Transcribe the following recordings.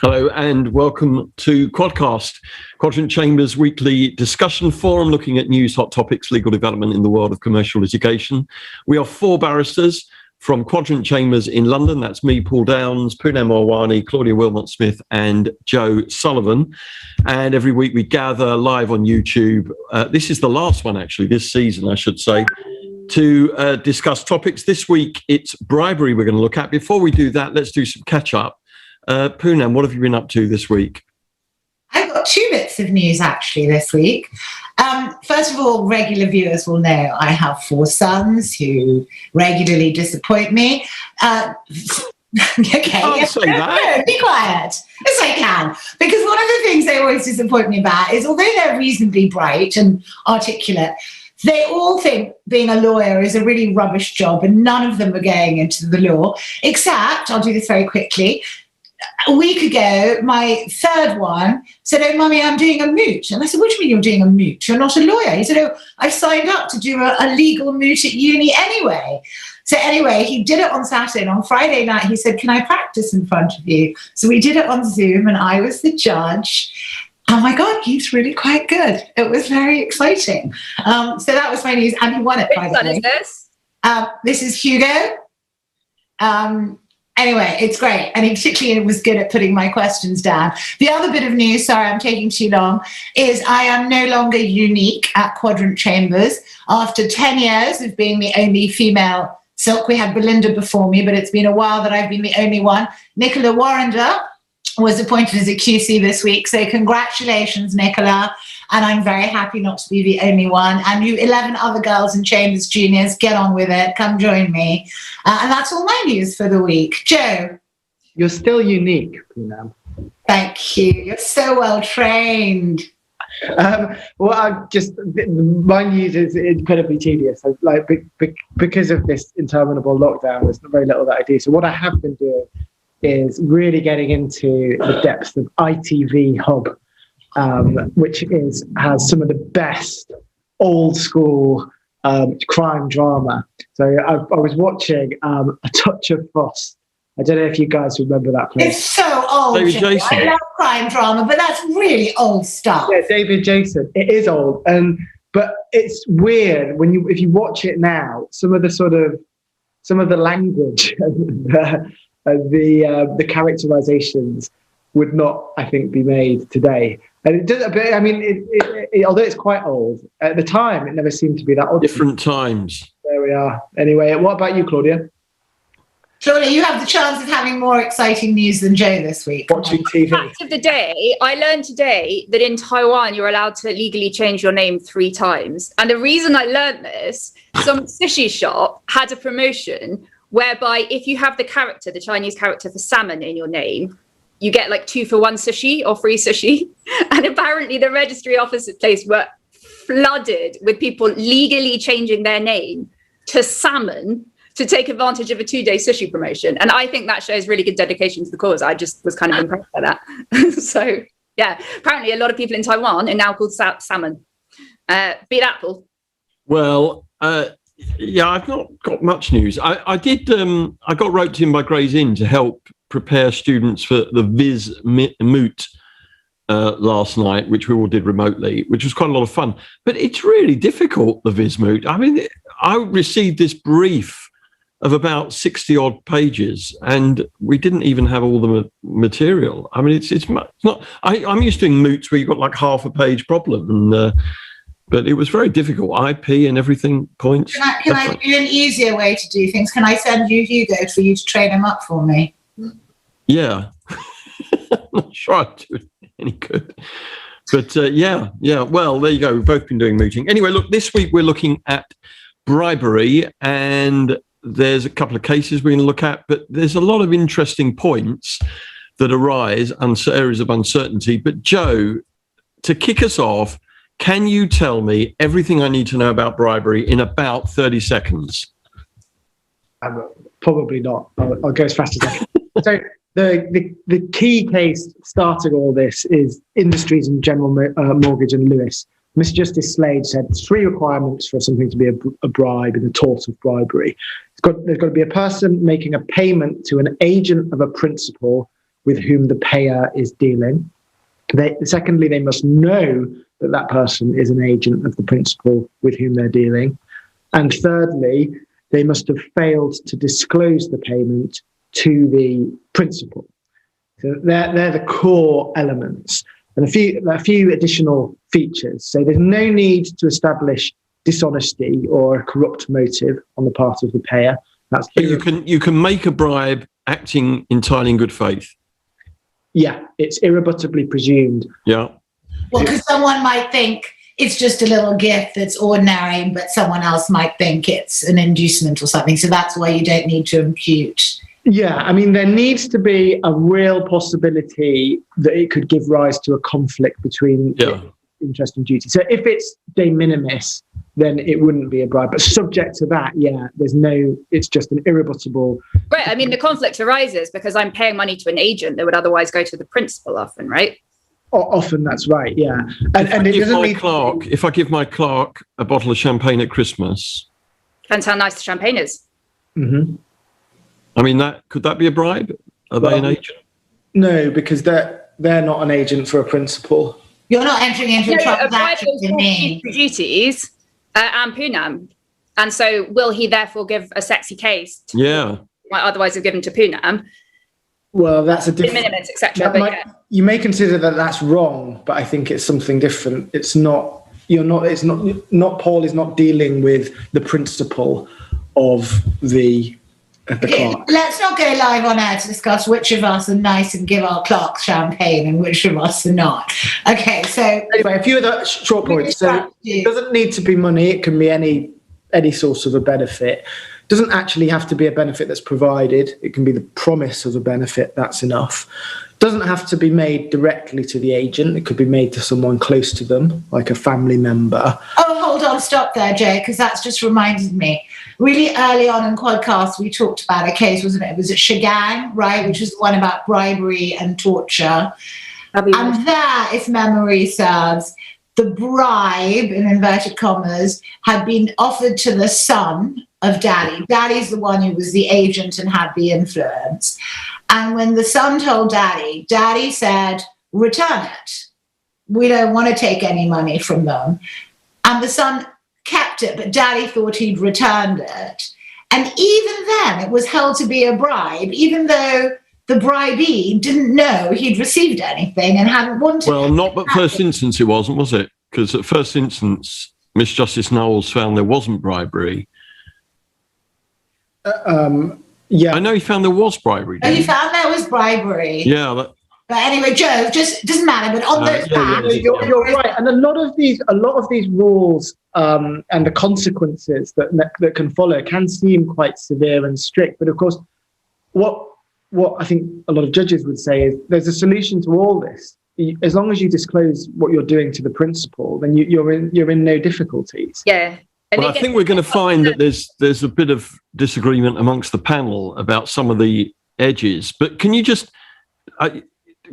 Hello and welcome to Quadcast, Quadrant Chamber's weekly discussion forum looking at news, hot topics, legal development in the world of commercial litigation. We are four barristers from Quadrant Chambers in London. That's me, Paul Downs, Poonam Orwani, Claudia Wilmot-Smith and Joe Sullivan. And every week we gather live on YouTube. This is the last one actually, this season I should say, to discuss topics. This week it's bribery we're going to look at. Before we do that, let's do some catch up. Poonam, what have you been up to this week? I've got two bits of news actually this week. First of all, regular viewers will know I have four sons who regularly disappoint me. Okay, Can't say that. No, be quiet. Yes, I can. Because one of the things they always disappoint me about is, although they're reasonably bright and articulate, they all think being a lawyer is a really rubbish job, and none of them are going into the law, except, I'll do this very quickly, a week ago, my third one said, "Oh, Mummy, I'm doing a moot." And I said, "What do you mean you're doing a moot? You're not a lawyer." He said, "Oh, I signed up to do a legal moot at uni anyway." So anyway, he did it on Saturday, and on Friday night, he said, "Can I practice in front of you?" So we did it on Zoom, and I was the judge. Oh my God, he's really quite good. It was very exciting. So that was my news, and he won it, by the way. Which son is this? This is Hugo. Anyway, it's great. And he particularly was good at putting my questions down. The other bit of news, sorry, I'm taking too long, is I am no longer unique at Quadrant Chambers. After 10 years of being the only female silk, we had Belinda before me, but it's been a while that I've been the only one. Nicola Warrender was appointed as a QC this week. So congratulations, Nicola. And I'm very happy not to be the only one. And you 11 other girls in Chambers Juniors, get on with it. Come join me. And that's all my news for the week. Joe? You're still unique, Poonam. Thank you. You're so well trained. My news is incredibly tedious. Because of this interminable lockdown, there's very little that I do. So what I have been doing is really getting into the depths of ITV Hub, which has some of the best old school crime drama. So I was watching A Touch of Frost. I don't know if you guys remember that place. It's so old. David Jason. I love crime drama, but that's really old stuff. Yeah, David Jason. It is old, but it's weird if you watch it now. Some of the language the characterizations would not, I think, be made today. And it does. But I mean, although it's quite old, at the time it never seemed to be that old. Different times. There we are. Anyway, what about you, Claudia? Claudia, you have the chance of having more exciting news than Joe this week. Watching TV. Fact of the day, I learned today that in Taiwan you're allowed to legally change your name 3 times. And the reason I learned this, some sushi shop had a promotion whereby if you have the Chinese character for salmon in your name, you get like 2 for 1 sushi or free sushi. And apparently the registry office place were flooded with people legally changing their name to salmon to take advantage of a 2-day sushi promotion. And I think that shows really good dedication to the cause. I just was kind of impressed by that. So yeah, apparently a lot of people in Taiwan are now called salmon. Be that, Paul. Well, yeah, I've not got much news. I got roped in by Gray's Inn to help prepare students for the Viz Moot last night, which we all did remotely, which was quite a lot of fun. But it's really difficult, the Viz Moot. I mean, I received this brief of about 60 odd pages, and we didn't even have all the material. I mean, it's not. I'm used to doing moots where you've got like half a page problem, and but it was very difficult. IP and everything points. Can I do an easier way to do things? Can I send you Hugo for you to train him up for me? Yeah. I'm not sure I'd do it any good. But yeah. Well, there you go. We've both been doing mooting. Anyway, look, this week we're looking at bribery, and there's a couple of cases we're going to look at, but there's a lot of interesting points that arise, areas of uncertainty. But Joe, to kick us off, can you tell me everything I need to know about bribery in about 30 seconds? Probably not. I'll go as fast as I can. So the key case starting all this is Industries and General Mortgage and Lewis. Mr. Justice Slade said 3 requirements for something to be a bribe in the tort of bribery. There's got to be a person making a payment to an agent of a principal with whom the payer is dealing. Secondly, they must know that that person is an agent of the principal with whom they're dealing. And thirdly, they must have failed to disclose the payment to the principal. So they're the core elements. And a few additional features. So there's no need to establish dishonesty or a corrupt motive on the part of the payer. But you can make a bribe acting entirely in good faith. Yeah, it's irrebuttably presumed. Yeah. Well, because someone might think it's just a little gift that's ordinary, but someone else might think it's an inducement or something. So that's why you don't need to impute. Yeah, I mean, there needs to be a real possibility that it could give rise to a conflict between interest and duty. So if it's de minimis, then it wouldn't be a bribe. But subject to that, it's just an irrebuttable. Right. I mean, the conflict arises because I'm paying money to an agent that would otherwise go to the principal often, right? Often that's right, yeah. If I give my clerk a bottle of champagne at Christmas. Depends how nice the champagne is. Mm-hmm. I mean, could that be a bribe? Are they an agent? No, because they're not an agent for a principal. You're not entering into a transaction with me. Duties and Poonam. And so will he therefore give a sexy case might otherwise have given to Poonam? Well, that's a different... Minimus, etc. You may consider that that's wrong, but I think it's something different. It's not... Paul is not dealing with the principle of the clerk. Let's not go live on air to discuss which of us are nice and give our clerks champagne and which of us are not. Okay, so... Anyway, a few other short points. So it doesn't need to be money. It can be any source of a benefit. It doesn't actually have to be a benefit that's provided. It can be the promise of a benefit. That's enough. It doesn't have to be made directly to the agent. It could be made to someone close to them, like a family member. Oh, hold on, stop there, Jay, because that's just reminded me. Really early on in Quadcast, we talked about a case, wasn't it? It was at Shagang, right, which was the one about bribery and torture. And there, if memory serves, the bribe, in inverted commas, had been offered to the son of Daddy. Daddy's the one who was the agent and had the influence. And when the son told Daddy, Daddy said, return it. We don't want to take any money from them. And the son kept it, but Daddy thought he'd returned it. And even then, it was held to be a bribe, even though the bribee didn't know he'd received anything and hadn't wanted it. Well, not but first instance it wasn't, was it? Because at first instance, Miss Justice Knowles found there wasn't bribery. Yeah. I know he found there was bribery. Oh, you found there was bribery? Yeah. But anyway, Joe, just doesn't matter. But on those facts, you're right. And a lot of these rules and the consequences that can follow can seem quite severe and strict. But of course, what I think a lot of judges would say is there's a solution to all this. As long as you disclose what you're doing to the principal, then you're in no difficulties. Yeah. Well, I think we're going to find that there's a bit of disagreement amongst the panel about some of the edges. But can you just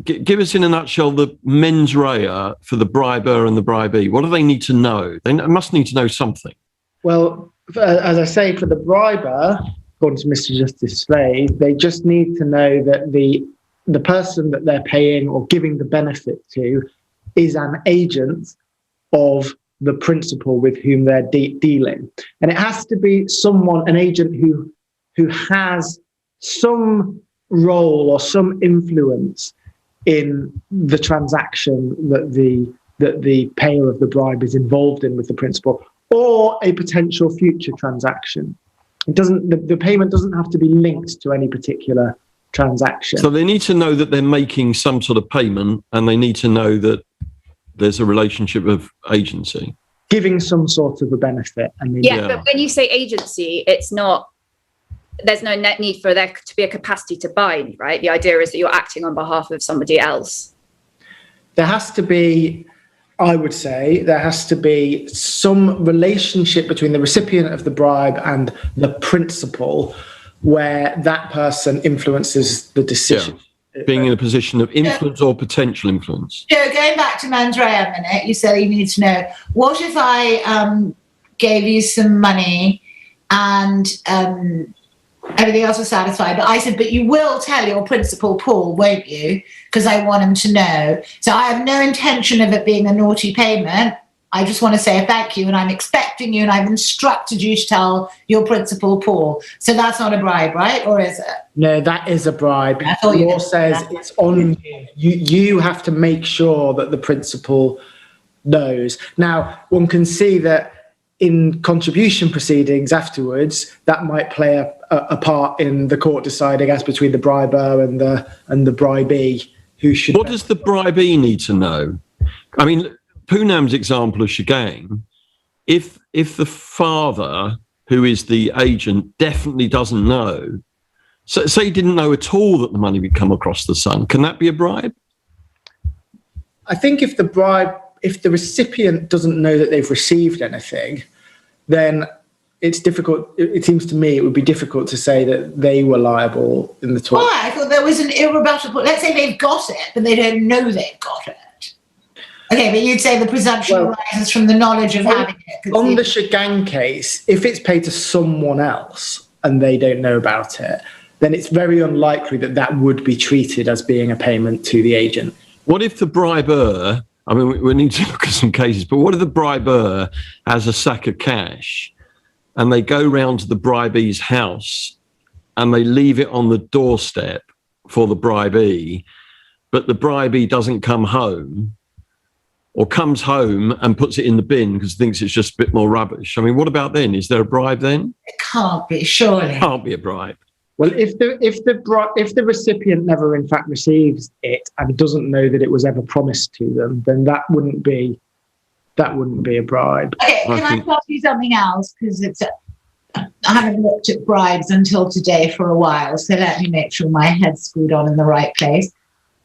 give us in a nutshell the mens rea for the briber and the bribee? What do they need to know? They must need to know something. Well, as I say, for the briber, according to Mr. Justice Slade, they just need to know that the person that they're paying or giving the benefit to is an agent of the principal with whom they're dealing. And it has to be an agent who has some role or some influence in the transaction that the payer of the bribe is involved in with the principal, or a potential future transaction. The payment doesn't have to be linked to any particular transaction. So they need to know that they're making some sort of payment, and they need to know that there's a relationship of agency. Giving some sort of a benefit. But when you say agency, it's not, there's no need for there to be a capacity to bind, right? The idea is that you're acting on behalf of somebody else. There has to be, I would say, some relationship between the recipient of the bribe and the principal where that person influences the decision. Yeah. Being in a position of influence or potential influence. Joe, going back to mens rea a minute, you said you need to know, what if I gave you some money and Everything else was satisfied. But I said, but you will tell your principal, Paul, won't you? Because I want him to know. So I have no intention of it being a naughty payment. I just want to say a thank you, and I'm expecting you, and I've instructed you to tell your principal, Paul. So that's not a bribe, right? Or is it? No, that is a bribe. The law says it's on you. You have to make sure that the principal knows. Now, one can see that in contribution proceedings afterwards, that might play a part in the court deciding as between the briber and the bribee who should. What does the bribee need to know? I mean, Poonam's example of Shagang, if the father, who is the agent, definitely doesn't know, so say he didn't know at all that the money would come across the son, can that be a bribe? I think if the recipient doesn't know that they've received anything, then it's difficult. It seems to me it would be difficult to say that they were liable in the tort. Oh, I thought there was an irrebuttable. Let's say they've got it, but they don't know they've got it. Okay, but you'd say the presumption arises from the knowledge of having it. On the Shagang case, if it's paid to someone else and they don't know about it, then it's very unlikely that would be treated as being a payment to the agent. What if the briber, I mean, we need to look at some cases, but what if the briber has a sack of cash and they go round to the bribee's house and they leave it on the doorstep for the bribee, but the bribee doesn't come home, or comes home and puts it in the bin because thinks it's just a bit more rubbish? I mean, what about then? Is there a bribe then? It can't be, surely. It can't be a bribe. Well, if the recipient never in fact receives it and doesn't know that it was ever promised to them, then that wouldn't be a bribe. Okay, can I ask you something else? Because I haven't looked at bribes until today for a while, so let me make sure my head's screwed on in the right place.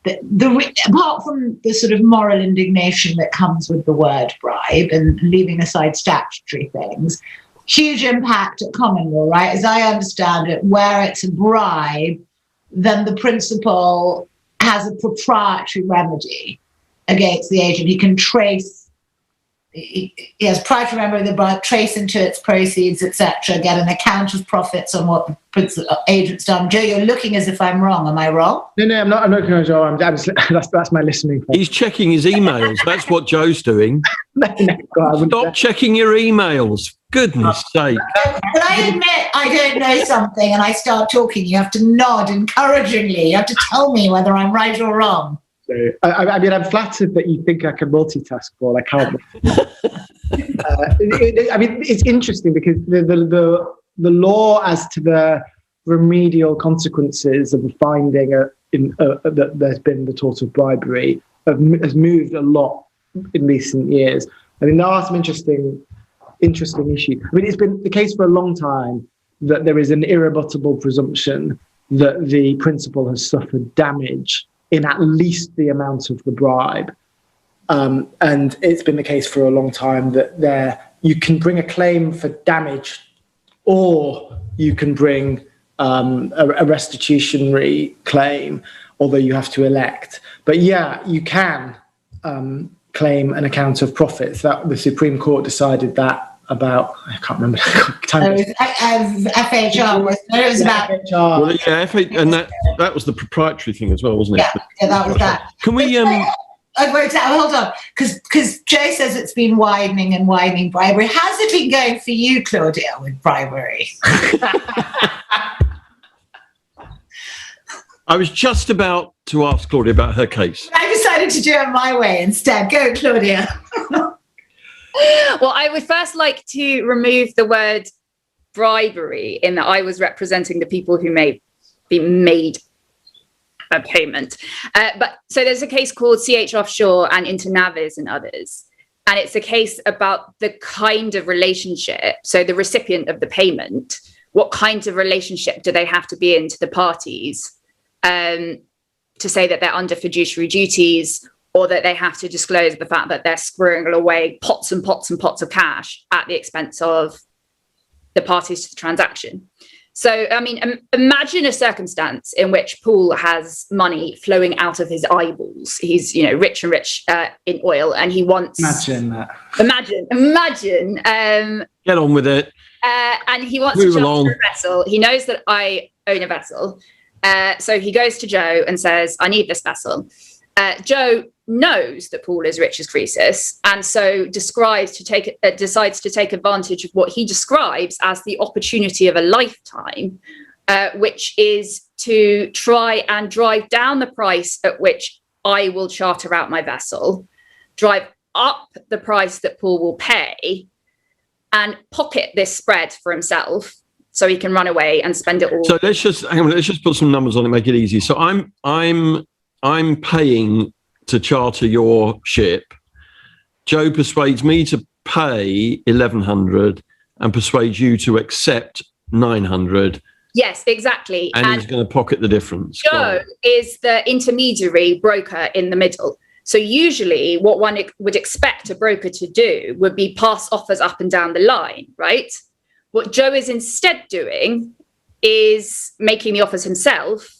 Apart from the sort of moral indignation that comes with the word bribe and leaving aside statutory things, huge impact at common law, right? As I understand it, where it's a bribe, then the principal has a proprietary remedy against the agent. He can trace, he has proprietary remedy of the bribe, trace into its proceeds, etc., get an account of profits on what the agent's done. Joe, you're looking as if I'm wrong. Am I wrong? No, I'm not looking at Joe. That's my listening point. He's checking his emails. That's what Joe's doing. Stop checking your emails. Goodness sake. When I admit I don't know something and I start talking, you have to nod encouragingly. You have to tell me whether I'm right or wrong. So, I mean, I'm flattered that you think I can multitask, Paul. I can't. I mean, it's interesting because the law as to the remedial consequences of the finding that there's been the tort of bribery has moved a lot in recent years. I mean, there are some interesting issues. I mean, it's been the case for a long time that there is an irrebuttable presumption that the principal has suffered damage in at least the amount of the bribe. And it's been the case for a long time that you can bring a claim for damage, or you can bring a restitutionary claim, although you have to elect. But yeah, you can claim an account of profits. That the Supreme Court decided that about, I can't remember. FHR was it? It was about FHR. Well, yeah, and that was the proprietary thing as well, wasn't it? Yeah, that was that. Can we? Hold on, because Jay says it's been widening and widening bribery. How's it been going for you, Claudia, with bribery? I was just about to ask Claudia about her case. I decided to do it my way instead. Go, Claudia. Well, I would first like to remove the word bribery in that I was representing the people who may be made a payment. But so there's a case called CH Offshore and Internaves and others. And it's a case about the kind of relationship. So the recipient of the payment, what kind of relationship do they have to be in to the parties to say that they're under fiduciary duties, or that they have to disclose the fact that they're squirreling away pots and pots and pots of cash at the expense of the parties to the transaction. So, I mean, imagine a circumstance in which Paul has money flowing out of his eyeballs. He's, rich and rich in oil, and he wants... Imagine that. Imagine Get on with it. And he wants Move to along. charter a vessel. He knows that I own a vessel. So he goes to Joe and says, I need this vessel. Joe knows that Paul is rich as Croesus, and so decides to take advantage of what he describes as the opportunity of a lifetime, which is to try and drive down the price at which I will charter out my vessel, drive up the price that Paul will pay, and pocket this spread for himself so he can run away and spend it all. So let's just put some numbers on it, make it easy. So I'm paying to charter your ship. Joe persuades me to pay 1,100 and persuades you to accept 900. Yes, exactly. And he's going to pocket the difference. Joe is the intermediary broker in the middle. So usually what one would expect a broker to do would be pass offers up and down the line, right? What Joe is instead doing is making the offers himself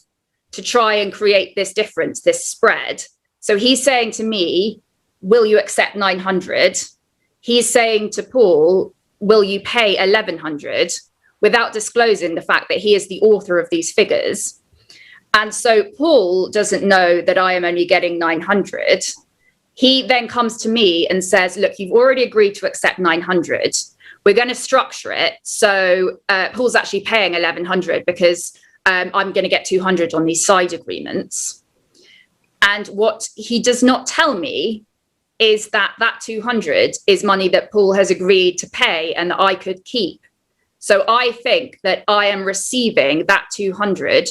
to try and create this difference, this spread. So he's saying to me, will you accept 900? He's saying to Paul, will you pay 1,100? Without disclosing the fact that he is the author of these figures. And so Paul doesn't know that I am only getting 900. He then comes to me and says, look, you've already agreed to accept 900. We're going to structure it. So Paul's actually paying 1,100 because I'm going to get 200 on these side agreements. And what he does not tell me is that 200 is money that Paul has agreed to pay and that I could keep. So I think that I am receiving that 200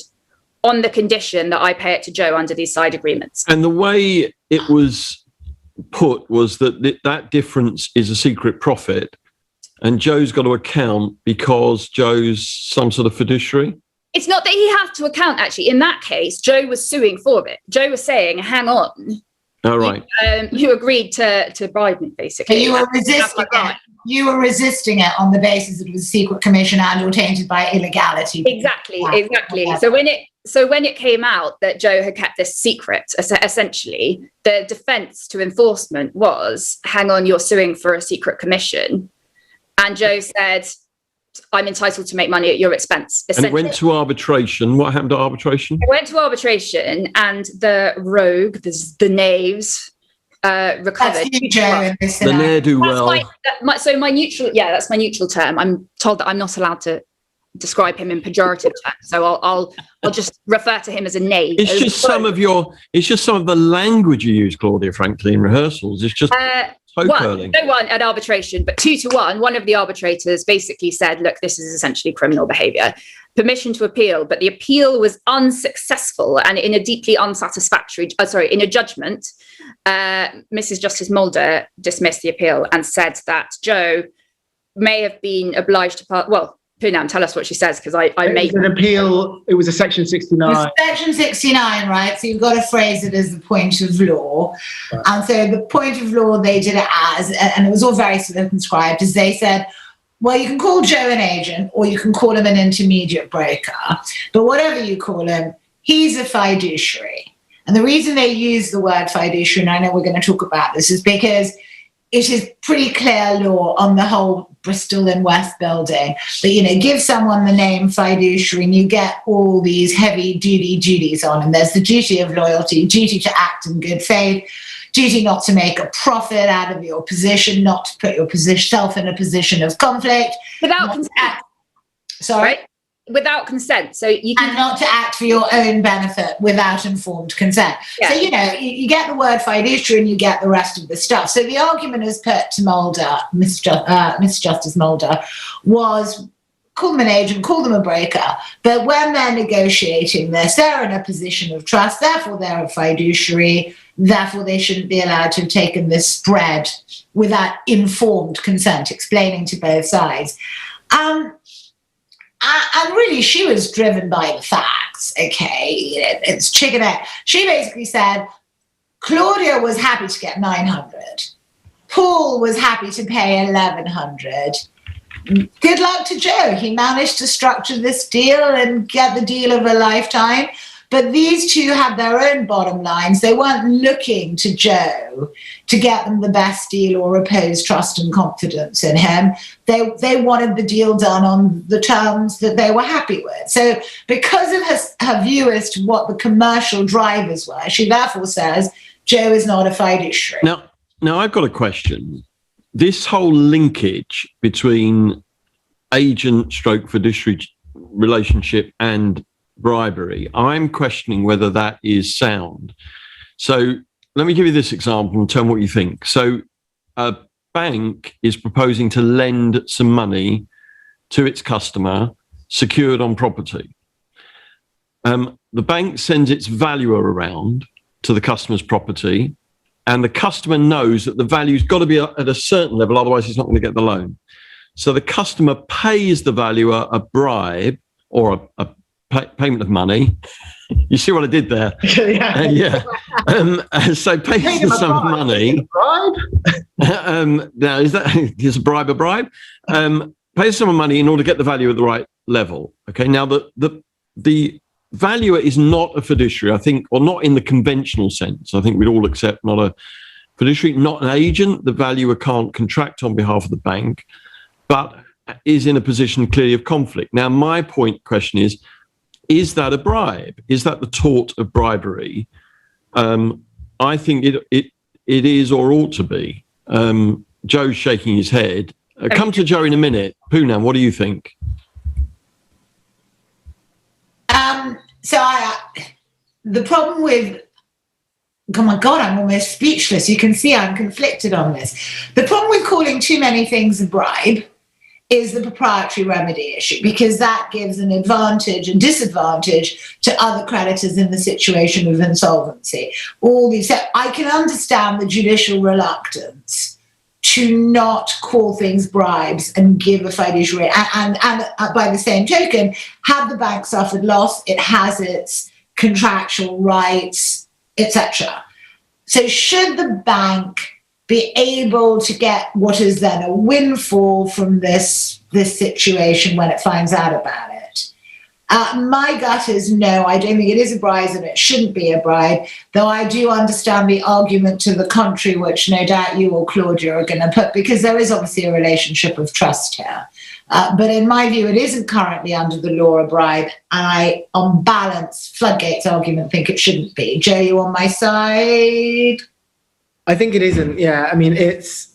on the condition that I pay it to Joe under these side agreements. And the way it was put was that that difference is a secret profit, and Joe's got to account because Joe's some sort of fiduciary. It's not that he has to account, actually. In that case, Joe was suing for it. Joe was saying, hang on. All right. You agreed to bribe me, basically. But you were resisting it. You were resisting it on the basis that it was a secret commission and or tainted by illegality. Exactly. So when it came out that Joe had kept this secret, essentially, the defense to enforcement was, hang on, you're suing for a secret commission. And Joe said, I'm entitled to make money at your expense. And it went to arbitration. What happened to arbitration? It went to arbitration, and the rogue, the knaves, recovered. The ne'er-do-well. That's my neutral term. I'm told that I'm not allowed to describe him in pejorative terms, so I'll just refer to him as a knave. It's just some of the language you use, Claudia, frankly, in rehearsals. It's just toe-curling. No one at arbitration, but 2-1. One of the arbitrators basically said, look, this is essentially criminal behavior. Permission to appeal, but the appeal was unsuccessful, and in a deeply unsatisfactory, in a judgment, Mrs. Justice Moulder dismissed the appeal and said that Joe may have been obliged to Poonam, tell us what she says, because I made an appeal. It was a section 69. It's section 69, right? So you've got to phrase it as the point of law. Right. And so the point of law they did it as, and it was all very circumscribed, as they said, well, you can call Joe an agent or you can call him an intermediate broker. But whatever you call him, he's a fiduciary. And the reason they use the word fiduciary, and I know we're going to talk about this, is because it is pretty clear law on the whole Bristol and West building that, give someone the name fiduciary and you get all these heavy duties on. And there's the duty of loyalty, duty to act in good faith, duty not to make a profit out of your position, not to put yourself in a position of conflict. Without consent. Sorry? Right? Without consent. So you can... And not to act for your own benefit without informed consent. Yeah. So, you get the word fiduciary and you get the rest of the stuff. So the argument is put to Moulder, Miss Justice Moulder, was call them an agent, call them a broker. But when they're negotiating this, they're in a position of trust. Therefore, they're a fiduciary. Therefore, they shouldn't be allowed to have taken this spread without informed consent, explaining to both sides. And really, she was driven by the facts, okay? It's chicken egg. She basically said, Claudia was happy to get 900. Paul was happy to pay 1,100. Good luck to Joe. He managed to structure this deal and get the deal of a lifetime. But these two had their own bottom lines. They weren't looking to Joe to get them the best deal or repose trust and confidence in him. They wanted the deal done on the terms that they were happy with. So because of her view as to what the commercial drivers were, she therefore says Joe is not a fiduciary. Now I've got a question. This whole linkage between agent stroke fiduciary relationship and bribery, I'm questioning whether that is sound. So let me give you this example and tell me what you think. So a bank is proposing to lend some money to its customer secured on property. The bank sends its valuer around to the customer's property, and the customer knows that the value's got to be at a certain level, otherwise he's not going to get the loan. So the customer pays the valuer a bribe or a payment of money. You see what I did there? Yeah. So pays the sum of money. Now, is a bribe a bribe? Pays some of money in order to get the value at the right level. Okay. Now, the valuer is not a fiduciary, I think, or not in the conventional sense. I think we'd all accept not a fiduciary, not an agent. The valuer can't contract on behalf of the bank, but is in a position clearly of conflict. Now, my question is that a bribe? Is that the tort of bribery? I think it is or ought to be. Joe's shaking his head. Come to Joe in a minute. Poonam, what do you think? The problem with, oh my God, I'm almost speechless. You can see I'm conflicted on this. The problem with calling too many things a bribe is the proprietary remedy issue, because that gives an advantage and disadvantage to other creditors in the situation of insolvency. I can understand the judicial reluctance to not call things bribes and give a fiduciary. And by the same token, had the bank suffered loss, it has its contractual rights, etc. So should the bank be able to get what is then a windfall from this situation when it finds out about it? My gut is no, I don't think it is a bribe and it shouldn't be a bribe, though I do understand the argument to the contrary, which no doubt you or Claudia are going to put, because there is obviously a relationship of trust here. But in my view, it isn't currently under the law a bribe, and I, on balance, Floodgate's argument, think it shouldn't be. Joe, you on my side? I think it isn't, yeah. I mean, it's...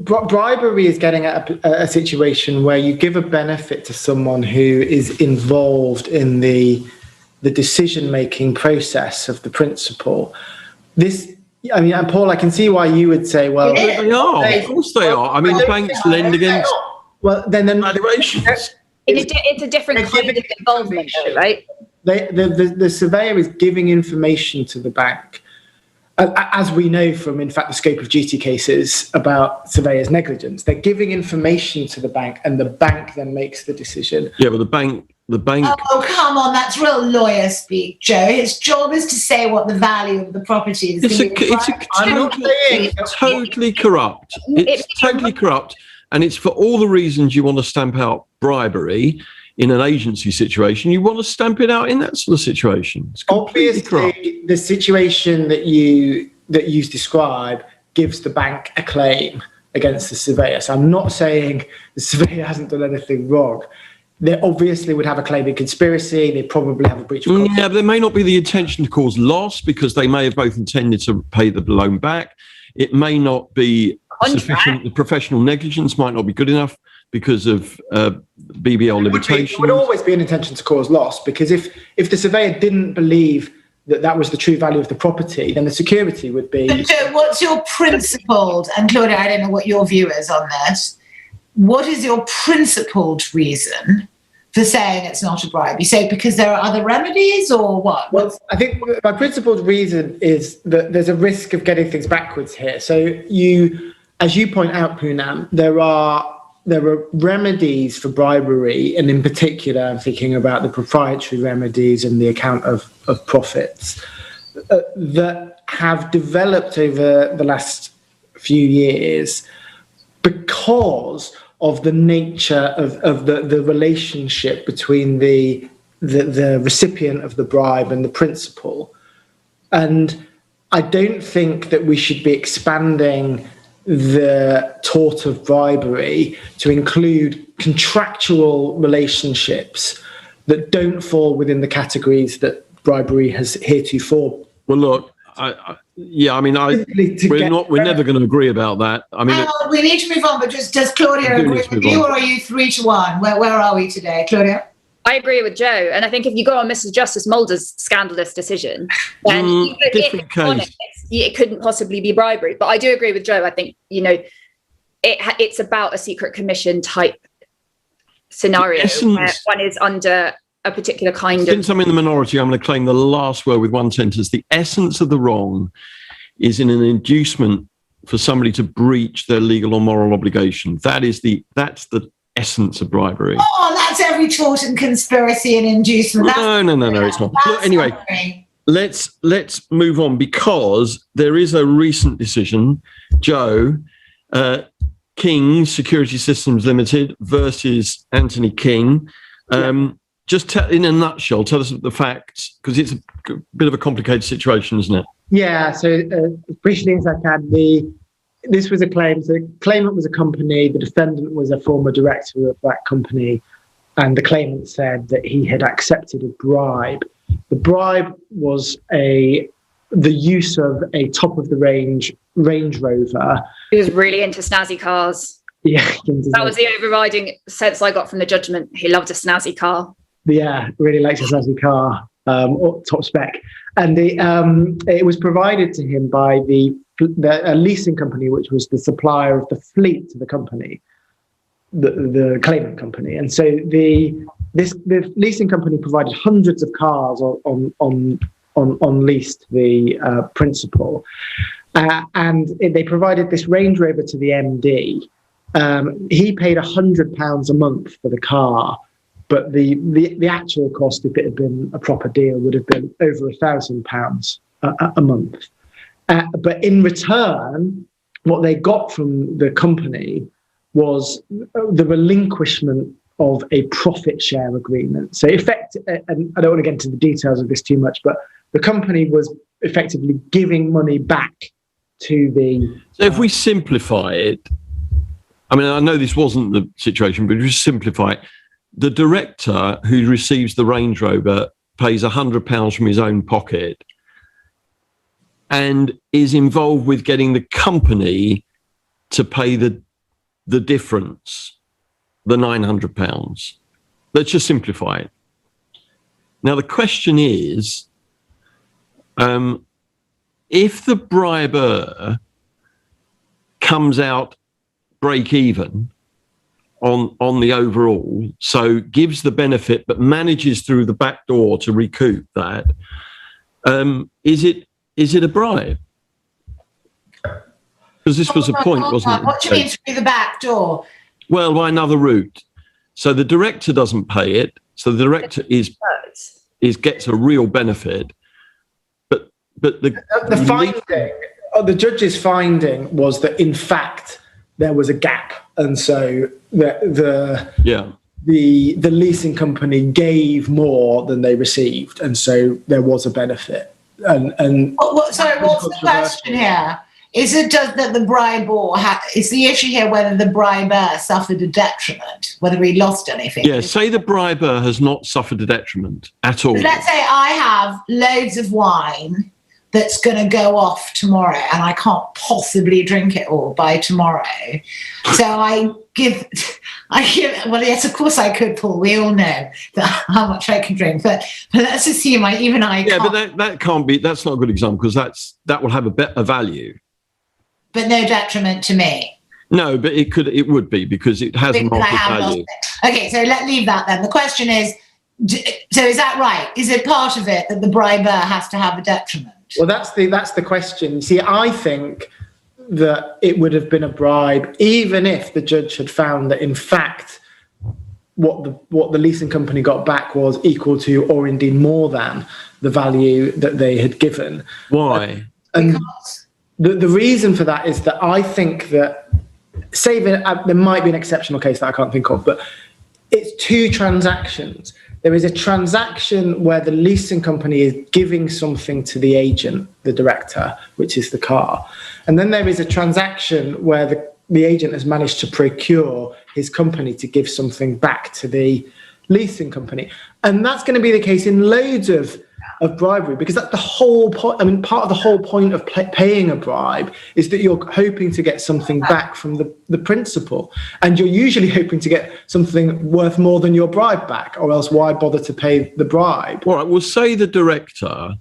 bribery is getting at a situation where you give a benefit to someone who is involved in the decision-making process of the principal. And Paul, I can see why you would say, well... They are, of course they are. I mean, banks lend against valuations. It's a different kind of involvement, though, right? The surveyor is giving information to the bank, as we know from, in fact, the scope of duty cases about surveyors' negligence. They're giving information to the bank, and the bank then makes the decision. Yeah, but the bank. Oh, come on, that's real lawyer speak, Joe. His job is to say what the value of the property is. It's totally corrupt. It's totally corrupt, and it's for all the reasons you want to stamp out bribery in an agency situation. You want to stamp it out in that sort of situation. It's obviously corrupt. The situation that you describe gives the bank a claim against the surveyor. So I'm not saying the surveyor hasn't done anything wrong. They obviously would have a claim in conspiracy. They probably have a breach of contract. Yeah, but there may not be the intention to cause loss, because they may have both intended to pay the loan back. It may not be sufficient. The professional negligence might not be good enough because of BBL limitations. It would always be an intention to cause loss, because if the surveyor didn't believe that was the true value of the property, then the security would be... But Joe, what's your principled, and Claudia, I don't know what your view is on this, what is your principled reason for saying it's not a bribe? You say because there are other remedies, or what? Well, I think my principled reason is that there's a risk of getting things backwards here. So as you point out, Poonam, there are remedies for bribery, and in particular, I'm thinking about the proprietary remedies and the account of profits that have developed over the last few years because of the nature of the relationship between the the recipient of the bribe and the principal. And I don't think that we should be expanding the tort of bribery to include contractual relationships that don't fall within the categories that bribery has heretofore. Well, look, we're never going to agree about that. I mean, we need to move on, but does Claudia agree with you, or are you 3-1? Where are we today, Claudia? I agree with Joe, and I think if you go on Mrs. Justice Moulder's scandalous decision, then different case. Honest, it couldn't possibly be bribery. But I do agree with Joe. I think it's about a secret commission type scenario where one is under a particular kind of. Since I'm in the minority, I'm going to claim the last word with one sentence. The essence of the wrong is in an inducement for somebody to breach their legal or moral obligation. That's the essence of bribery. Oh, that's every tort and conspiracy and inducement. No, it's not. Look, anyway, let's move on, because there is a recent decision, Joe, King Security Systems Limited versus Anthony King. Just in a nutshell, tell us the facts, because it's a bit of a complicated situation, isn't it? Yeah, so as briefly as I can, this was a claim. So the claimant was a company, the defendant was a former director of that company, and the claimant said that he had accepted a bribe. The bribe was the use of a top-of-the-range Range Rover. He was really into snazzy cars. Yeah. That was the overriding sense I got from the judgment. He loved a snazzy car. Yeah, really likes a snazzy car, or top spec. And it was provided to him by a leasing company, which was the supplier of the fleet to the company, the claimant company. And so the leasing company provided hundreds of cars on lease to the principal, and they provided this Range Rover to the MD. He paid £100 a month for the car, but the actual cost, if it had been a proper deal, would have been over £1,000 a month. But in return, what they got from the company was the relinquishment of a profit share agreement. So and I don't want to get into the details of this too much, but the company was effectively giving money back to the... So if we simplify it, I mean, I know this wasn't the situation, but if we simplify it, the director who receives the Range Rover pays £100 from his own pocket and is involved with getting the company to pay the difference, the £900. Let's just simplify it. Now, the question is, if the briber comes out break even on the overall, so gives the benefit but manages through the back door to recoup that, is it a bribe? Because this was a point, wasn't it? What do you mean through the back door? Well, by another route. So the director doesn't pay it. So the director gets a real benefit. But the finding, the judge's finding was that in fact there was a gap, and so the leasing company gave more than they received, and so there was a benefit. And what's the question here? Is it just that the briber is the issue here whether the briber suffered a detriment, whether he lost anything? Yeah, say the briber has not suffered a detriment at all. Let's say I have loads of wine that's going to go off tomorrow and I can't possibly drink it all by tomorrow. So I give, well, yes, of course I could, Paul. We all know how much I can drink. But let's assume I can't. Yeah, but that can't be, that's not a good example, because that will have a better value. But no detriment to me. No, but it would be, because it has a market value. Okay, so let's leave that then. The question is, so is that right? Is it part of it that the briber has to have a detriment? Well, that's the question. See, I think that it would have been a bribe even if the judge had found that in fact what the leasing company got back was equal to, or indeed more than, the value that they had given. Why? And the reason for that is that I think that, say there might be an exceptional case that I can't think of, but it's two transactions. There is a transaction where the leasing company is giving something to the agent, the director, which is the car. And then there is a transaction where the agent has managed to procure his company to give something back to the leasing company. And that's going to be the case in loads of bribery, because that's the whole point. I mean, part of the whole point of paying a bribe is that you're hoping to get something back from the principal, and you're usually hoping to get something worth more than your bribe back, or else why bother to pay the bribe? All right, we'll say the director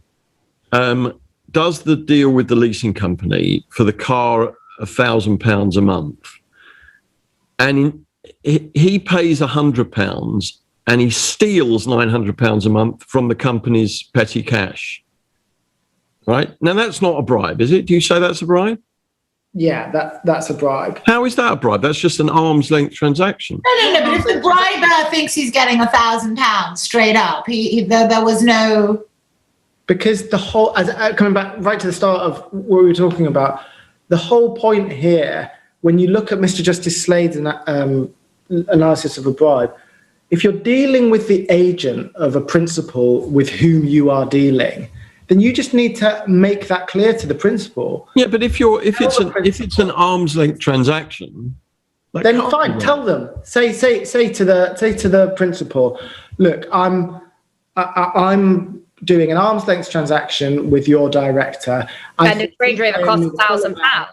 does the deal with the leasing company for the car £1,000 a month, and he pays £100 and he steals £900 a month from the company's petty cash. Right? Now, that's not a bribe, is it? Do you say that's a bribe? Yeah, that's a bribe. How is that a bribe? That's just an arm's length transaction. No. But if the briber thinks he's getting £1,000 straight up, there was no. Because the whole, coming back right to the start of what we were talking about, the whole point here, when you look at Mr. Justice Slade's analysis of a bribe, if you're dealing with the agent of a principal with whom you are dealing, then you just need to make that clear to the principal. Yeah, but if it's an arm's length transaction, then fine, tell them. Say to the principal, look, I'm doing an arm's length transaction with your director, and the Range Rover costs £1,000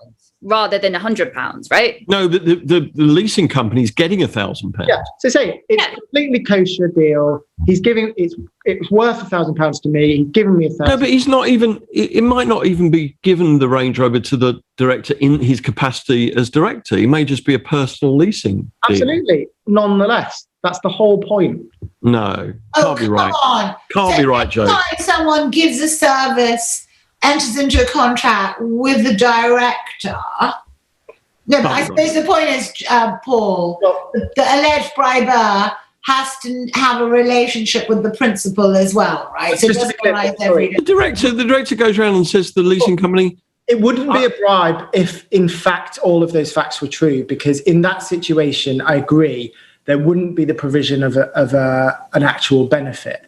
rather than £100, right? No, but the leasing company's getting £1,000. Yeah. So say it's a completely kosher deal. He's giving it's worth £1,000 to me. He's giving me £1,000. No, but he's not even. It might not even be given the Range Rover to the director in his capacity as director. He may just be a personal leasing deal. Absolutely. Nonetheless, that's the whole point. No, can't be right. On. Can't be right, Joe. Someone gives a service, enters into a contract with the director. No, but I suppose the point is, Paul, the alleged briber has to have a relationship with the principal as well, right? So just the director goes around and says to the leasing company, it wouldn't be a bribe if, in fact, all of those facts were true, because in that situation, I agree, there wouldn't be the provision of an actual benefit.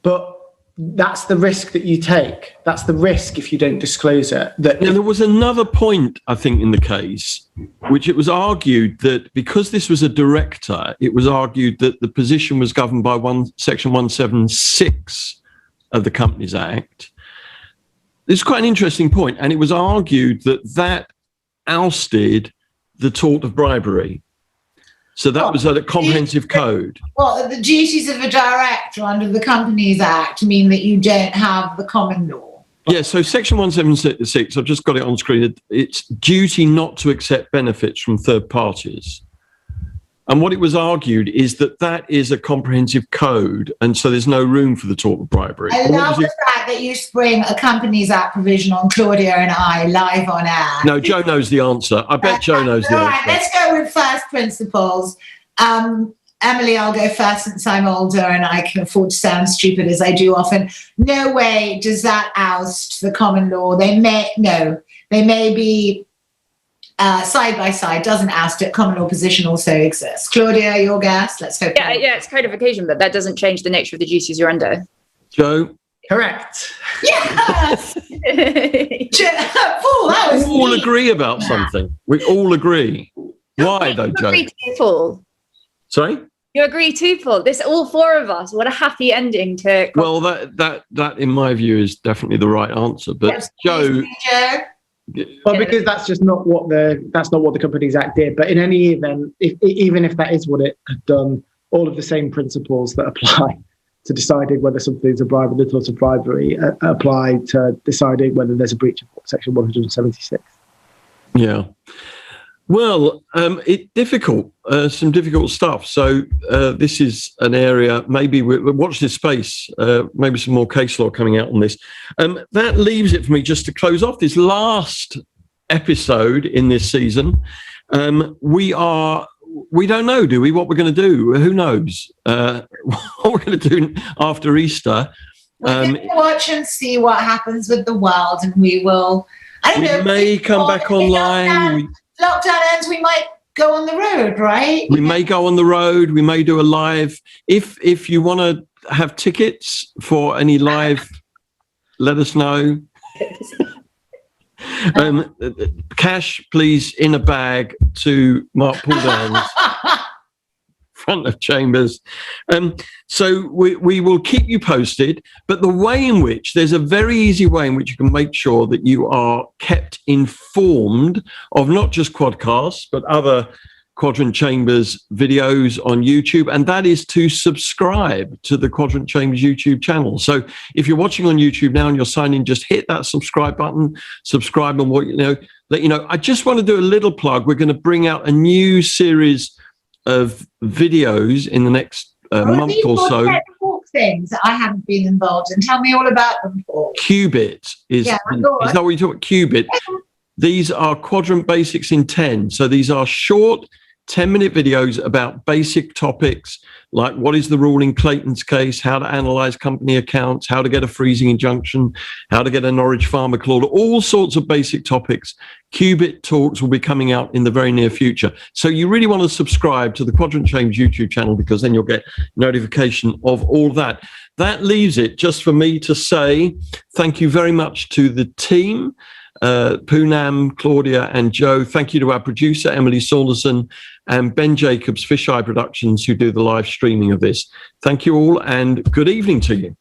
But that's the risk that you take. That's the risk if you don't disclose it. There was another point, I think, in the case, which it was argued that because this was a director, it was argued that the position was governed by Section 176 of the Companies Act. It's quite an interesting point, and it was argued that ousted the tort of bribery. So that was a comprehensive code. Well, the duties of a director under the Companies Act mean that you don't have the common law. Yeah, so Section 176, I've just got it on screen, it's duty not to accept benefits from third parties. And what it was argued is that is a comprehensive code, and so there's no room for the tort of bribery. I love the fact that you spring a Companies Act provision on Claudia and I live on air. No, Joe knows the answer. I bet Joe knows the answer. All right, let's go with first principles. Emily, I'll go first since I'm older and I can afford to sound stupid as I do often. No way does that oust the common law. They may be side by side, doesn't oust it. Common law position also exists. Claudia, your guess? Let's hope. Yeah, it's codification, but that doesn't change the nature of the duties you're under. Joe? Correct. Yes! Paul, that was we all agree about something. We all agree. Why, though, Joe? You agree too, Paul. Sorry? You agree too, Paul. This, all four of us. What a happy ending to... Well, that in my view, is definitely the right answer. But yes, Joe... Well, because that's just not what the Companies Act did. But in any event, even if that is what it had done, all of the same principles that apply to deciding whether something's a bribe or the tort of bribery apply to deciding whether there's a breach of Section 176. Yeah. Well, it's difficult, some difficult stuff. So this is an area, maybe we'll watch this space, maybe some more case law coming out on this. That leaves it for me just to close off this last episode in this season. We don't know, do we, what we're going to do? Who knows what we're going to do after Easter? We're going to watch and see what happens with the world, and we will, I don't know. We may come back online. Lockdown ends, we might go on the road, right? We may go on the road. We may do a live. If you want to have tickets for any live, let us know. Cash, please, in a bag to Mark Pouldan's front of chambers. So we will keep you posted, but the way in which, there's a very easy way in which you can make sure that you are kept informed of not just Quadcast, but other Quadrant Chambers videos on YouTube, and that is to subscribe to the Quadrant Chambers YouTube channel. So if you're watching on YouTube now and you're signed in, just hit that subscribe button, subscribe on what you know, let you know. I just want to do a little plug. We're going to bring out a new series of videos in the next month or so. Things that I haven't been involved in. Tell me all about them, Paul. Qubit is that what you're talking about? Qubit. These are Quadrant Basics in 10. So these are short 10-minute videos about basic topics like what is the rule in Clayton's case, how to analyze company accounts, how to get a freezing injunction, how to get a Norwich Farmer Clause, all sorts of basic topics. Qubit talks will be coming out in the very near future. So you really want to subscribe to the Quadrant Chambers YouTube channel, because then you'll get notification of all that. That leaves it just for me to say thank you very much to the team. Poonam, Claudia and Joe. Thank you to our producer, Emily Saunderson, and Ben Jacobs, Fisheye Productions, who do the live streaming of this. Thank you all and good evening to you.